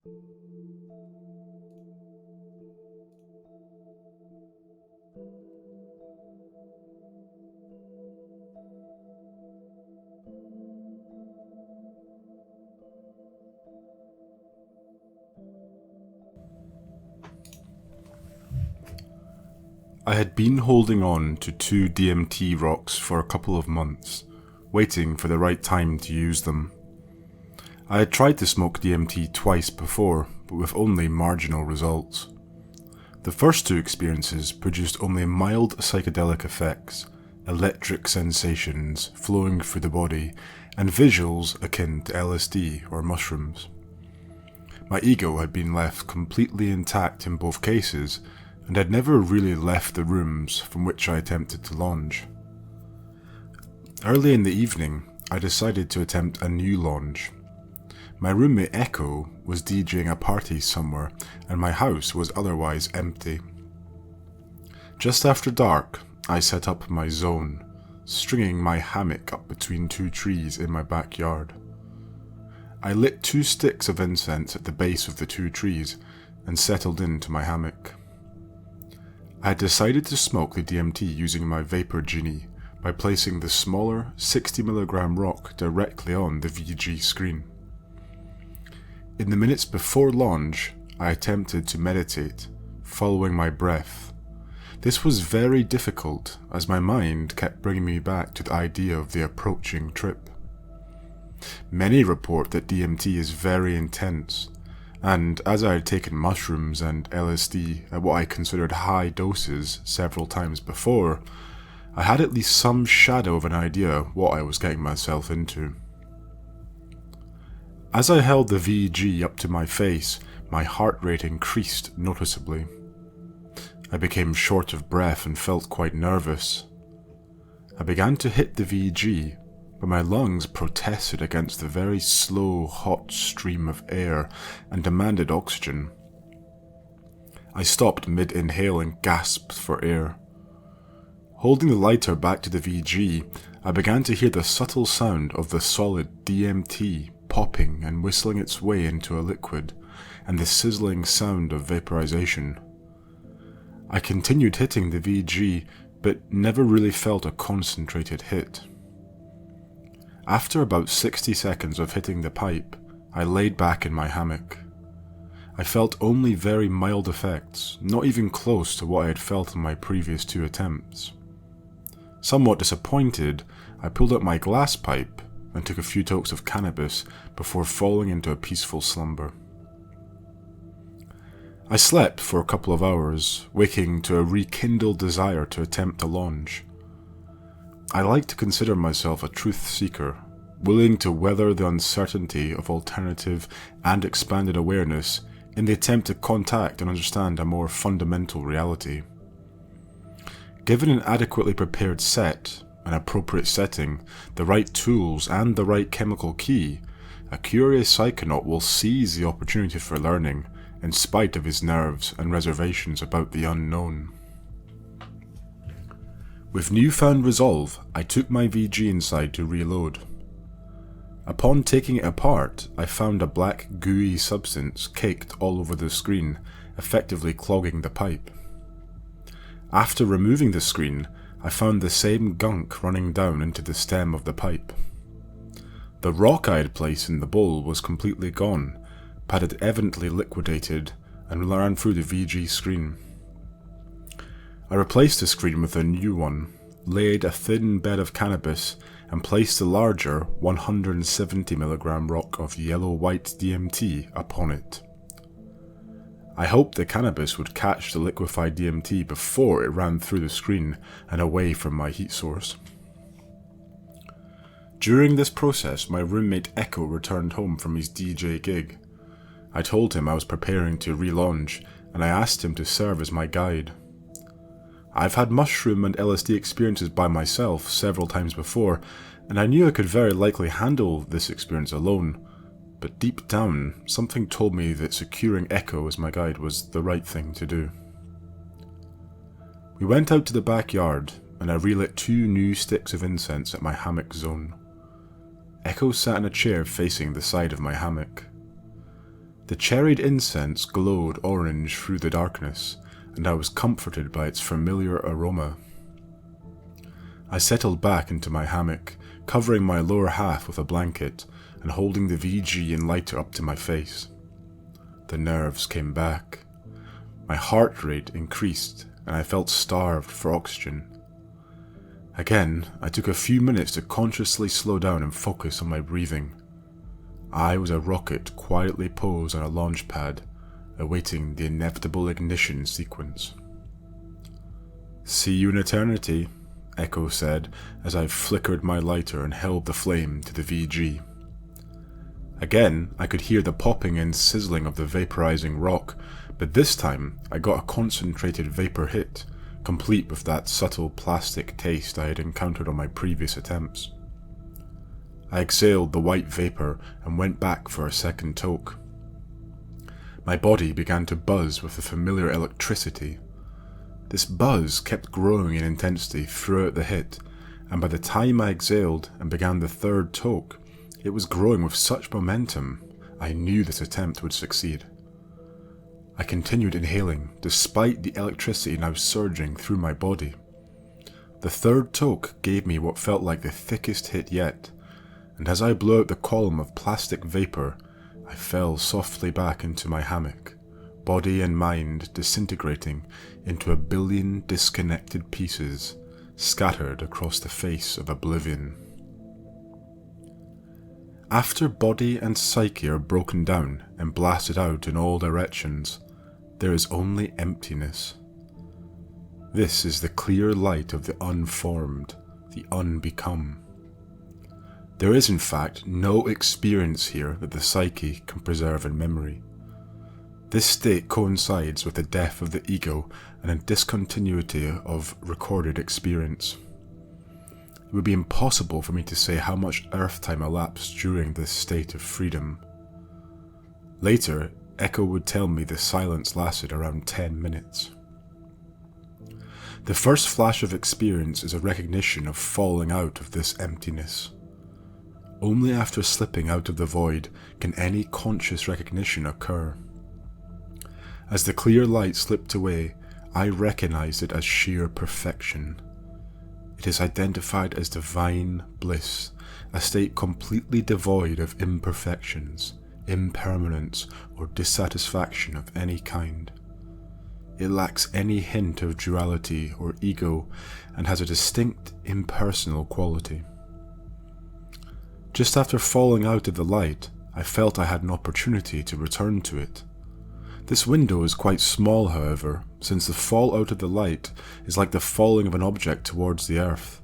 I had been holding on to 2 DMT rocks for a couple of months, waiting for the right time to use them. I had tried to smoke DMT twice before, but with only marginal results. The first 2 experiences produced only mild psychedelic effects, electric sensations flowing through the body, and visuals akin to LSD or mushrooms. My ego had been left completely intact in both cases, and had never really left the rooms from which I attempted to launch. Early in the evening, I decided to attempt a new launch. My roommate Echo was DJing a party somewhere, and my house was otherwise empty. Just after dark, I set up my zone, stringing my hammock up between 2 trees in my backyard. I lit 2 sticks of incense at the base of the 2 trees, and settled into my hammock. I had decided to smoke the DMT using my vapor genie by placing the smaller 60mg rock directly on the VG screen. In the minutes before launch, I attempted to meditate, following my breath. This was very difficult as my mind kept bringing me back to the idea of the approaching trip. Many report that DMT is very intense, and as I had taken mushrooms and LSD at what I considered high doses several times before, I had at least some shadow of an idea what I was getting myself into. As I held the VG up to my face, my heart rate increased noticeably. I became short of breath and felt quite nervous. I began to hit the VG, but my lungs protested against the very slow, hot stream of air and demanded oxygen. I stopped mid-inhale and gasped for air. Holding the lighter back to the VG, I began to hear the subtle sound of the solid DMT popping and whistling its way into a liquid, and the sizzling sound of vaporization. I continued hitting the VG, but never really felt a concentrated hit. After about 60 seconds of hitting the pipe, I laid back in my hammock. I felt only very mild effects, not even close to what I had felt in my previous 2 attempts. Somewhat disappointed, I pulled out my glass pipe and took a few tokes of cannabis before falling into a peaceful slumber. I slept for a couple of hours, waking to a rekindled desire to attempt a launch. I like to consider myself a truth seeker, willing to weather the uncertainty of alternative and expanded awareness in the attempt to contact and understand a more fundamental reality. Given an adequately prepared set, an appropriate setting, the right tools and the right chemical key, a curious psychonaut will seize the opportunity for learning in spite of his nerves and reservations about the unknown. With newfound resolve, I took my VG inside to reload. Upon taking it apart, I found a black gooey substance caked all over the screen, effectively clogging the pipe. After removing the screen, I found the same gunk running down into the stem of the pipe. The rock I had placed in the bowl was completely gone, but had evidently liquidated and ran through the VG screen. I replaced the screen with a new one, laid a thin bed of cannabis, and placed the larger 170mg rock of yellow-white DMT upon it. I hoped the cannabis would catch the liquefied DMT before it ran through the screen and away from my heat source. During this process, my roommate Echo returned home from his DJ gig. I told him I was preparing to relaunch, and I asked him to serve as my guide. I've had mushroom and LSD experiences by myself several times before, and I knew I could very likely handle this experience alone, but deep down, something told me that securing Echo as my guide was the right thing to do. We went out to the backyard, and I relit 2 new sticks of incense at my hammock zone. Echo sat in a chair facing the side of my hammock. The cherried incense glowed orange through the darkness, and I was comforted by its familiar aroma. I settled back into my hammock, covering my lower half with a blanket and holding the VG and lighter up to my face. The nerves came back. My heart rate increased, and I felt starved for oxygen. Again, I took a few minutes to consciously slow down and focus on my breathing. I was a rocket quietly posed on a launch pad, awaiting the inevitable ignition sequence. "See you in eternity," Echo said as I flickered my lighter and held the flame to the VG. Again, I could hear the popping and sizzling of the vaporizing rock, but this time I got a concentrated vapor hit, complete with that subtle plastic taste I had encountered on my previous attempts. I exhaled the white vapor and went back for a second toke. My body began to buzz with the familiar electricity. This buzz kept growing in intensity throughout the hit, and by the time I exhaled and began the third toke, it was growing with such momentum I knew this attempt would succeed. I continued inhaling, despite the electricity now surging through my body. The third toke gave me what felt like the thickest hit yet, and as I blew out the column of plastic vapor, I fell softly back into my hammock, body and mind disintegrating into a billion disconnected pieces scattered across the face of oblivion. After body and psyche are broken down and blasted out in all directions, there is only emptiness. This is the clear light of the unformed, the unbecome. There is in fact no experience here that the psyche can preserve in memory. This state coincides with the death of the ego and a discontinuity of recorded experience. It would be impossible for me to say how much earth time elapsed during this state of freedom. Later, Echo would tell me the silence lasted around 10 minutes. The first flash of experience is a recognition of falling out of this emptiness. Only after slipping out of the void can any conscious recognition occur. As the clear light slipped away, I recognized it as sheer perfection. It is identified as divine bliss, a state completely devoid of imperfections, impermanence, or dissatisfaction of any kind. It lacks any hint of duality or ego and has a distinct impersonal quality. Just after falling out of the light, I felt I had an opportunity to return to it. This window is quite small, however, since the fall out of the light is like the falling of an object towards the earth.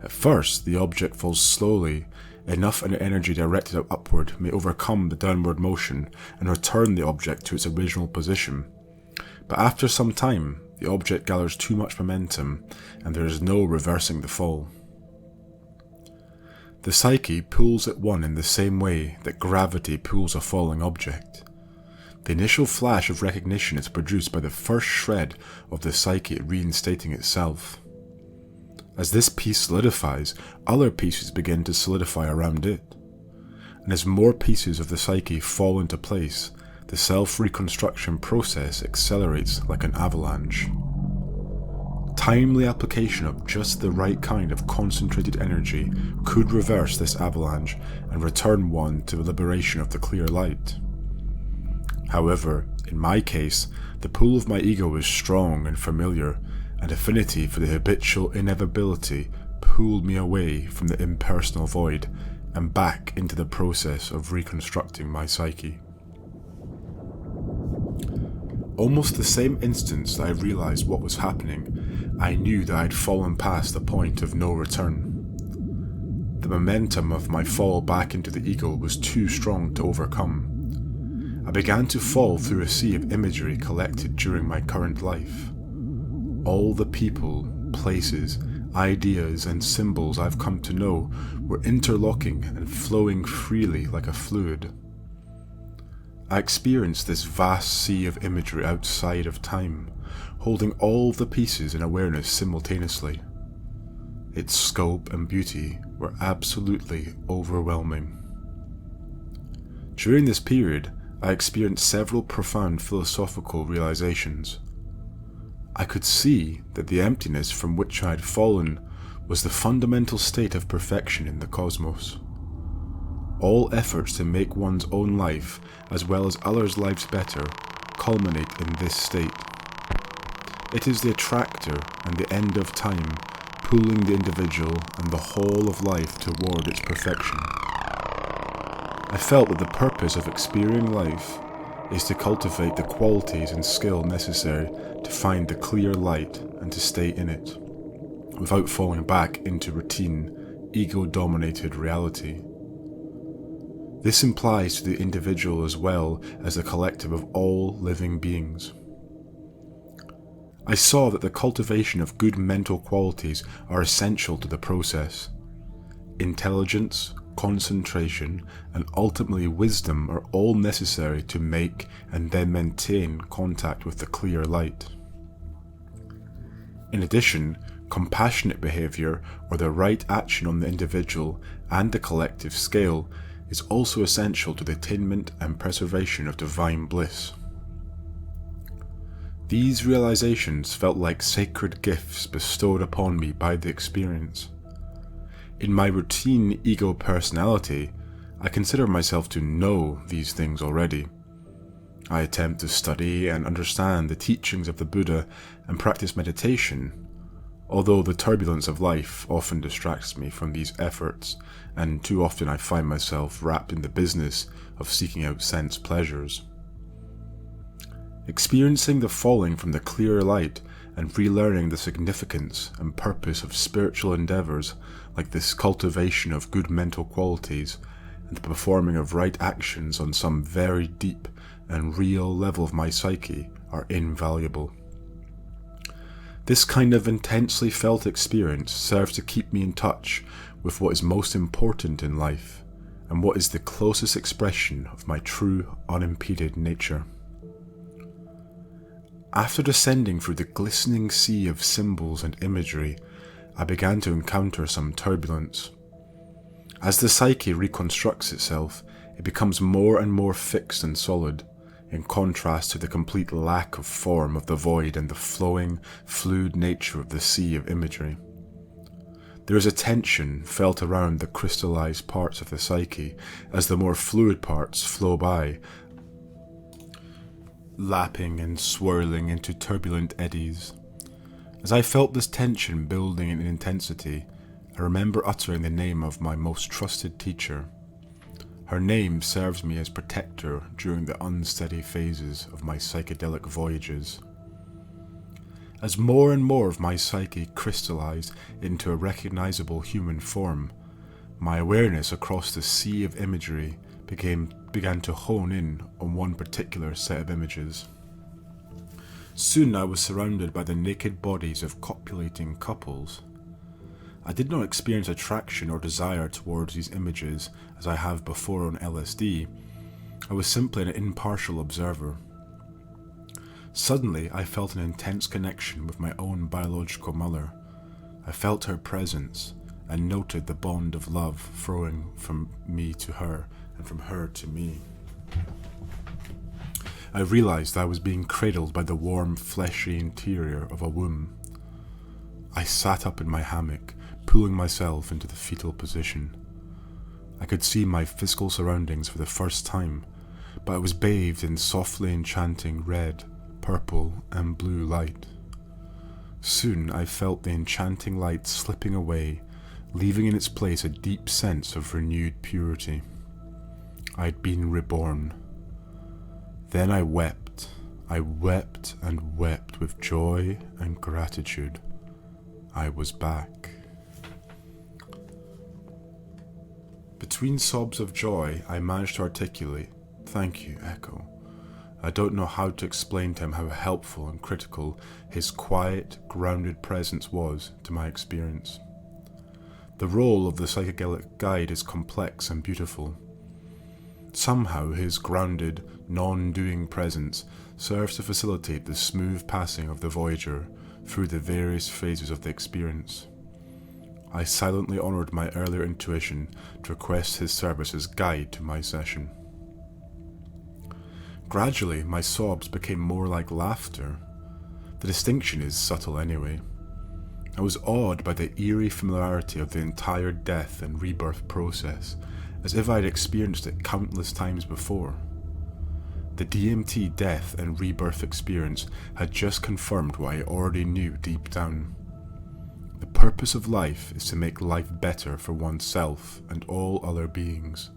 At first, the object falls slowly, enough energy directed upward may overcome the downward motion and return the object to its original position. But after some time, the object gathers too much momentum, and there is no reversing the fall. The psyche pulls at one in the same way that gravity pulls a falling object. The initial flash of recognition is produced by the first shred of the psyche reinstating itself. As this piece solidifies, other pieces begin to solidify around it. And as more pieces of the psyche fall into place, the self-reconstruction process accelerates like an avalanche. Timely application of just the right kind of concentrated energy could reverse this avalanche and return one to the liberation of the clear light. However, in my case, the pull of my ego is strong and familiar, and affinity for the habitual inevitability pulled me away from the impersonal void and back into the process of reconstructing my psyche. Almost the same instant that I realized what was happening, I knew that I had fallen past the point of no return. The momentum of my fall back into the ego was too strong to overcome. I began to fall through a sea of imagery collected during my current life. All the people, places, ideas, and symbols I've come to know were interlocking and flowing freely like a fluid. I experienced this vast sea of imagery outside of time, holding all the pieces in awareness simultaneously. Its scope and beauty were absolutely overwhelming. During this period, I experienced several profound philosophical realizations. I could see that the emptiness from which I had fallen was the fundamental state of perfection in the cosmos. All efforts to make one's own life, as well as others' lives better, culminate in this state. It is the attractor and the end of time, pulling the individual and the whole of life toward its perfection. I felt that the purpose of experiencing life is to cultivate the qualities and skill necessary to find the clear light and to stay in it, without falling back into routine, ego-dominated reality. This implies to the individual as well as the collective of all living beings. I saw that the cultivation of good mental qualities are essential to the process. Intelligence, concentration, and ultimately wisdom are all necessary to make and then maintain contact with the clear light. In addition, compassionate behavior, or the right action on the individual and the collective scale, is also essential to the attainment and preservation of divine bliss. These realizations felt like sacred gifts bestowed upon me by the experience. In my routine ego personality, I consider myself to know these things already. I attempt to study and understand the teachings of the Buddha and practice meditation, although the turbulence of life often distracts me from these efforts, and too often I find myself wrapped in the business of seeking out sense pleasures. Experiencing the falling from the clear light and relearning the significance and purpose of spiritual endeavors like this cultivation of good mental qualities and the performing of right actions on some very deep and real level of my psyche are invaluable. This kind of intensely felt experience serves to keep me in touch with what is most important in life and what is the closest expression of my true, unimpeded nature. After descending through the glistening sea of symbols and imagery, I began to encounter some turbulence. As the psyche reconstructs itself, it becomes more and more fixed and solid, in contrast to the complete lack of form of the void and the flowing, fluid nature of the sea of imagery. There is a tension felt around the crystallized parts of the psyche as the more fluid parts flow by, lapping and swirling into turbulent eddies. As I felt this tension building in intensity, I remember uttering the name of my most trusted teacher. Her name serves me as protector during the unsteady phases of my psychedelic voyages. As more and more of my psyche crystallized into a recognizable human form, my awareness across the sea of imagery began to hone in on one particular set of images. Soon I was surrounded by the naked bodies of copulating couples. I did not experience attraction or desire towards these images as I have before on LSD. I was simply an impartial observer. Suddenly I felt an intense connection with my own biological mother. I felt her presence and noted the bond of love flowing from me to her and from her to me. I realized I was being cradled by the warm, fleshy interior of a womb. I sat up in my hammock, pulling myself into the fetal position. I could see my physical surroundings for the first time, but I was bathed in softly enchanting red, purple, and blue light. Soon I felt the enchanting light slipping away, leaving in its place a deep sense of renewed purity. I had been reborn. Then I wept and wept with joy and gratitude. I was back. Between sobs of joy, I managed to articulate, "Thank you, Echo." I don't know how to explain to him how helpful and critical his quiet, grounded presence was to my experience. The role of the psychedelic guide is complex and beautiful. Somehow his grounded, non-doing presence serves to facilitate the smooth passing of the voyager through the various phases of the experience. I silently honoured my earlier intuition to request his service as guide to my session. Gradually, my sobs became more like laughter. The distinction is subtle anyway. I was awed by the eerie familiarity of the entire death and rebirth process, as if I had experienced it countless times before. The DMT death and rebirth experience had just confirmed what I already knew deep down. The purpose of life is to make life better for oneself and all other beings.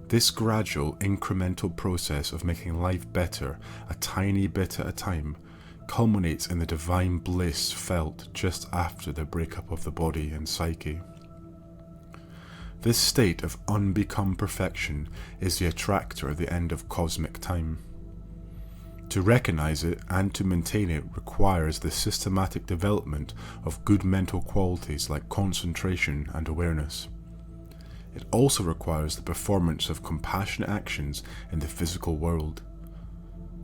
This gradual, incremental process of making life better, a tiny bit at a time, culminates in the divine bliss felt just after the breakup of the body and psyche. This state of unbecome perfection is the attractor at the end of cosmic time. To recognize it and to maintain it requires the systematic development of good mental qualities like concentration and awareness. It also requires the performance of compassionate actions in the physical world.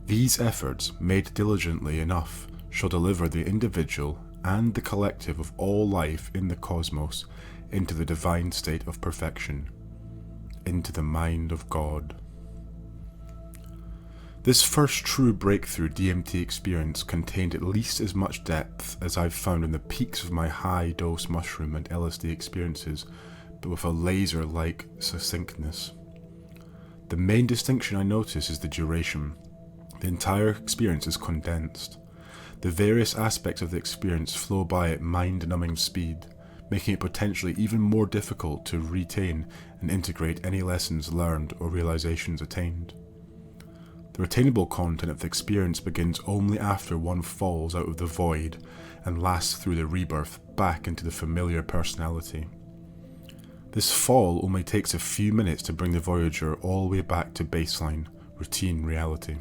These efforts, made diligently enough, shall deliver the individual and the collective of all life in the cosmos into the divine state of perfection, into the mind of God. This first true breakthrough DMT experience contained at least as much depth as I've found in the peaks of my high-dose mushroom and LSD experiences, but with a laser-like succinctness. The main distinction I notice is the duration. The entire experience is condensed. The various aspects of the experience flow by at mind-numbing speed, making it potentially even more difficult to retain and integrate any lessons learned or realizations attained. The retainable content of the experience begins only after one falls out of the void and lasts through the rebirth back into the familiar personality. This fall only takes a few minutes to bring the voyager all the way back to baseline, routine reality.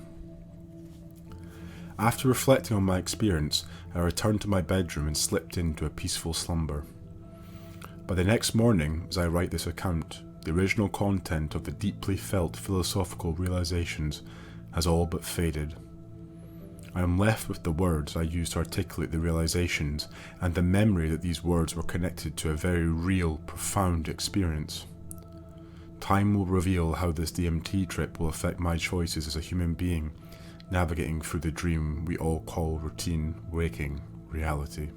After reflecting on my experience, I returned to my bedroom and slipped into a peaceful slumber. By the next morning, as I write this account, the original content of the deeply felt philosophical realizations has all but faded. I am left with the words I used to articulate the realizations and the memory that these words were connected to a very real, profound experience. Time will reveal how this DMT trip will affect my choices as a human being, navigating through the dream we all call routine, waking reality.